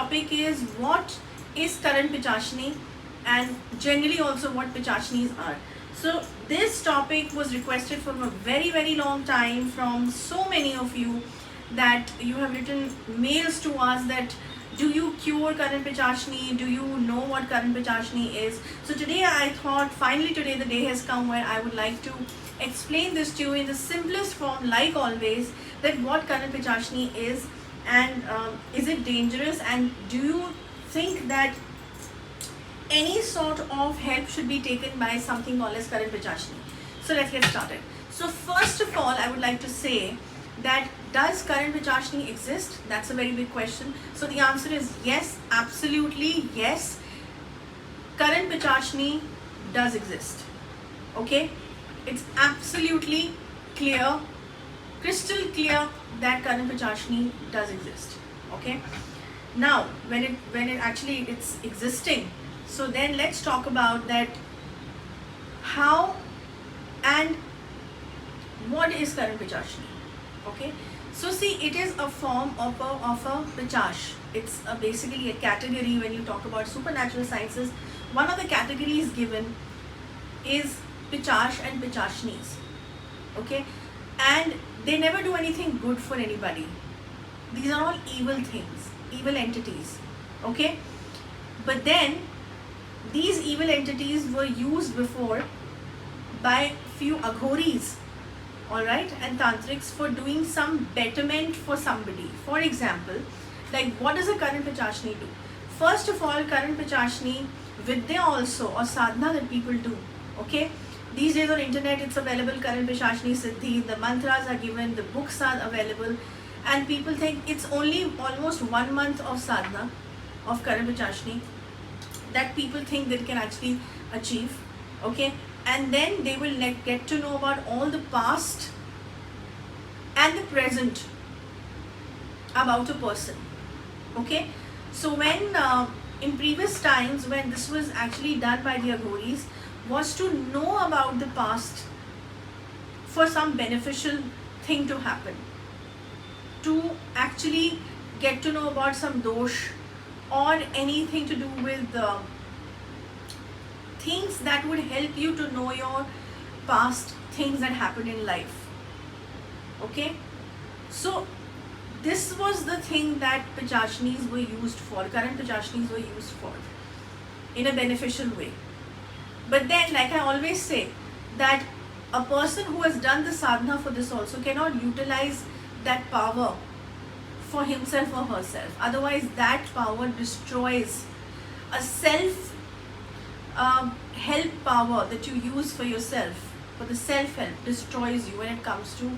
topic is what is current Pishachini and generally also what Pishachinis are. So this topic was requested for a very long time from so many of you, that you have written mails to us that do you cure current Pishachini, do you know what current Pishachini is. So today I thought finally today the day has come where I would like to explain this to you in the simplest form, like always, that what current Pishachini is, and is it dangerous, and do you think that any sort of help should be taken by something called as current Pishachini. So let's get started. So first of all, I would like to say that does current Pishachini exist? That's a very big question. So the answer is yes, absolutely yes. Current Pishachini does exist. Okay? It's absolutely clear, crystal clear that current Pishachini does exist. Okay? Now, when it actually it's existing, so then let's talk about that, how and what is current Pishachini. Okay, so see, it is a form of a Pishach. It's basically a category. When you talk about supernatural sciences, one of the categories given is Pishach and Pishachinis. Okay, and they never do anything good for anybody. These are all evil things, evil entities. Okay, but then these evil entities were used before by few aghoris, alright, and tantrics for doing some betterment for somebody. For example, like what does a current Pishachini do? First of all, current Pishachini, Vidya also, or sadhana that people do. Okay, these days on internet it's available, current Pishachini Siddhi, the mantras are given, the books are available, and people think it's only almost 1 month of sadhana of current Pishachini that people think they can actually achieve. Okay, and then they will get to know about all the past and the present about a person. Okay, so when in previous times when this was actually done by the aghoris, was to know about the past for some beneficial thing to happen, to actually get to know about some dosh or anything to do with things that would help you to know your past things that happened in life. Okay, so this was the thing that Pishachinis were used for, current Pishachinis were used for in a beneficial way. But then, like I always say, that a person who has done the sadhana for this also cannot utilize that power for himself or herself. Otherwise, that power destroys a self help power that you use for yourself, for the self-help, destroys you when it comes to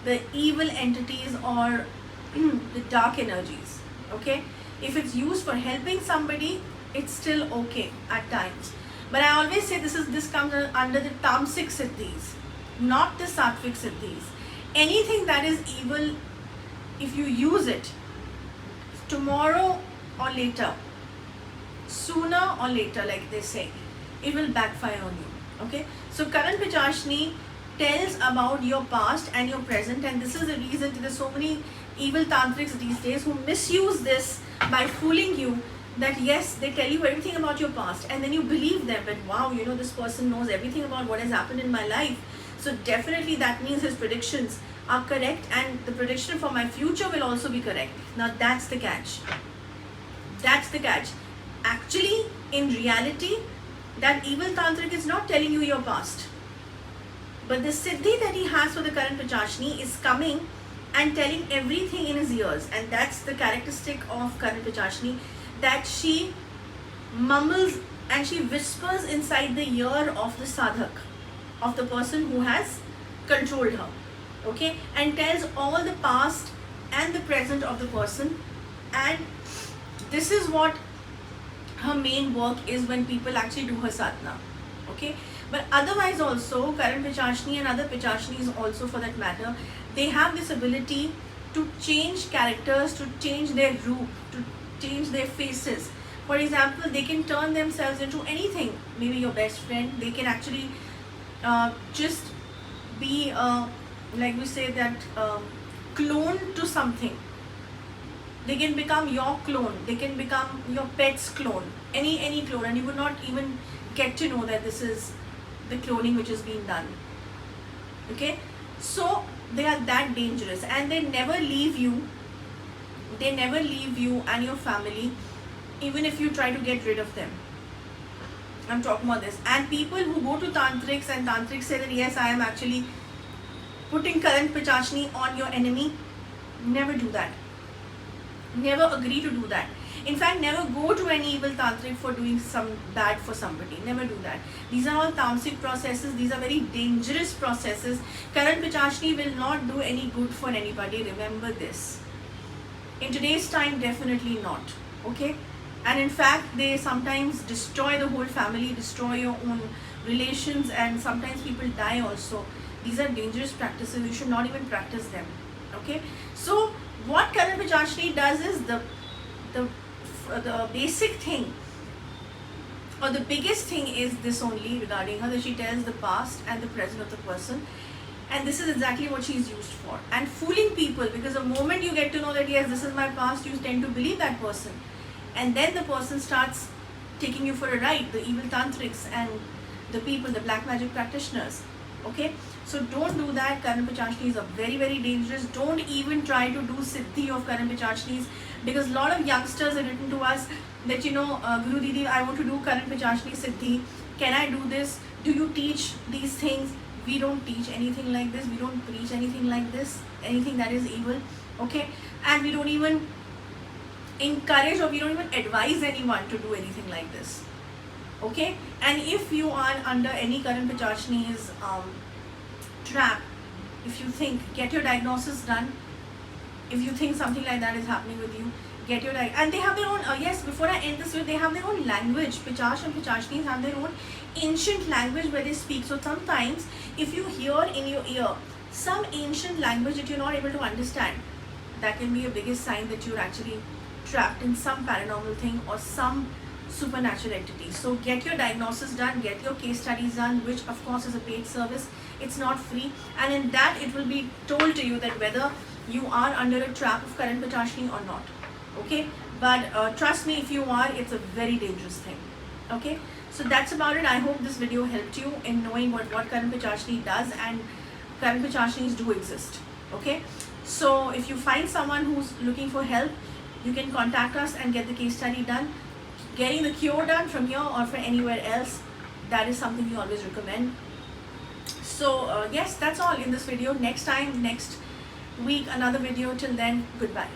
the evil entities or the dark energies. Okay, if it's used for helping somebody, it's still okay at times. But I always say this comes under the tamasic siddhis, not the sattvic siddhis. Anything that is evil, if you use it tomorrow or later, sooner or later, like they say, it will backfire on you. Okay, so current Pishachini tells about your past and your present, and this is the reason there's so many evil tantrics these days who misuse this by fooling you that yes, they tell you everything about your past, and then you believe them that wow, you know, this person knows everything about what has happened in my life, so definitely that means his predictions are correct, and the prediction for my future will also be correct. Now that's the catch. That's the catch. Actually, in reality, that evil tantric is not telling you your past. But the siddhi that he has for the current Pishachini is coming and telling everything in his ears. And that's the characteristic of current Pishachini, that she mumbles and she whispers inside the ear of the sadhak, of the person who has controlled her. Okay, and tells all the past and the present of the person, and this is what her main work is when people actually do her sadhana. Okay, but otherwise also current Pishachini and other Pishachinis also for that matter, they have this ability to change characters, to change their roop, to change their faces. For example, they can turn themselves into anything, maybe your best friend. They can actually just be like we say that clone to something. They can become your clone, they can become your pet's clone, any clone, and you would not even get to know that this is the cloning which is being done. Okay, so they are that dangerous, and they never leave you. They never leave you and your family, even if you try to get rid of them. I'm talking about this. And people who go to tantrics and tantrics say that yes, I am actually putting current Pishachini on your enemy, never do that. Never agree to do that. In fact, never go to any evil tantric for doing some bad for somebody. Never do that. These are all tamasic processes. These are very dangerous processes. Current Pishachini will not do any good for anybody. Remember this. In today's time, definitely not. Okay? And in fact, they sometimes destroy the whole family, destroy your own relations, and sometimes people die also. These are dangerous practices. You should not even practice them. Okay? So, what current Pishachini does is the basic thing, or the biggest thing is this only regarding her, that she tells the past and the present of the person, and this is exactly what she is used for. And fooling people, because the moment you get to know that yes, this is my past, you tend to believe that person, and then the person starts taking you for a ride, the evil tantrics and the people, the black magic practitioners. Okay, so don't do that. Current Pishachini is a very, very dangerous. Don't even try to do Siddhi of current Pishachinis, because a lot of youngsters have written to us that, you know, Guru Didi, I want to do current Pishachini Siddhi. Can I do this? Do you teach these things? We don't teach anything like this. We don't preach anything like this, anything that is evil. Okay, and we don't even encourage, or we don't even advise anyone to do anything like this. Okay, and if you are under any current Pishachini's trap, if you think, get your diagnosis done. If you think something like that is happening with you, get your and they have their own, yes, before I end this video, they have their own language. Pichach and Pishachinis have their own ancient language where they speak. So sometimes if you hear in your ear some ancient language that you're not able to understand, that can be a biggest sign that you're actually trapped in some paranormal thing or some supernatural entity. So get your diagnosis done, get your case studies done, which of course is a paid service. It's not free, and in that it will be told to you that whether you are under a trap of current Pishachini or not. Okay, but trust me, if you are, it's a very dangerous thing. Okay, so that's about it. I hope this video helped you in knowing what current Pishachini does, and current Pishachinis do exist. Okay, so if you find someone who's looking for help, you can contact us and get the case study done. Getting the cure done from here or from anywhere else, that is something we always recommend. So yes, that's all in this video. Next time, next week, another video. Till then, goodbye.